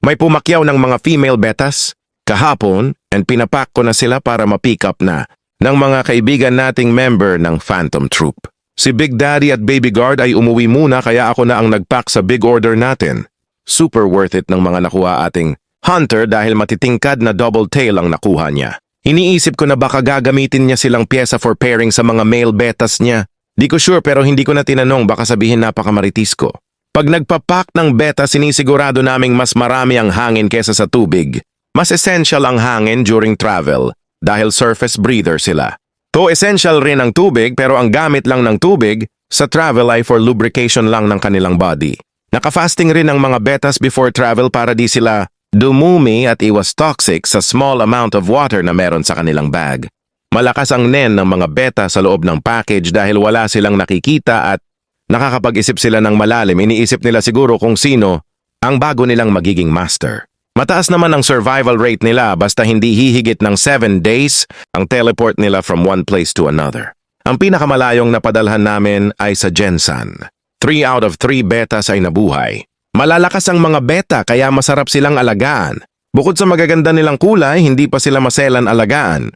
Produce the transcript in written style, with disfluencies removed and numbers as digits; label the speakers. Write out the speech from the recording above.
Speaker 1: May pumakyaw ng mga female betas kahapon and pinapak ko na sila para ma-pick up na ng mga kaibigan nating member ng Phantom Troop. Si Big Daddy at Baby Guard ay umuwi muna kaya ako na ang nagpack sa big order natin. Super worth it ng mga nakuha ating hunter dahil matitingkad na double tail ang nakuha niya. Iniisip ko na baka gagamitin niya silang pyesa for pairing sa mga male betas niya. Di ko sure pero hindi ko na tinanong, baka sabihin napakamaritis ko. Pag nagpapak ng beta, sinisigurado naming mas marami ang hangin kesa sa tubig. Mas essential ang hangin during travel dahil surface breather sila. To essential rin ang tubig pero ang gamit lang ng tubig sa travel ay for lubrication lang ng kanilang body. Naka-fasting rin ang mga betas before travel para di sila dumumi at iwas toxic sa small amount of water na meron sa kanilang bag. Malakas ang nen ng mga beta sa loob ng package dahil wala silang nakikita at nakakapag-isip sila ng malalim. Iniisip nila siguro kung sino ang bago nilang magiging master. Mataas naman ang survival rate nila basta hindi hihigit ng 7 days ang teleport nila from one place to another. Ang pinakamalayong napadalhan namin ay sa Gensan. 3 out of 3 betas ay nabuhay. Malalakas ang mga beta kaya masarap silang alagaan. Bukod sa magaganda nilang kulay, hindi pa sila maselan alagaan.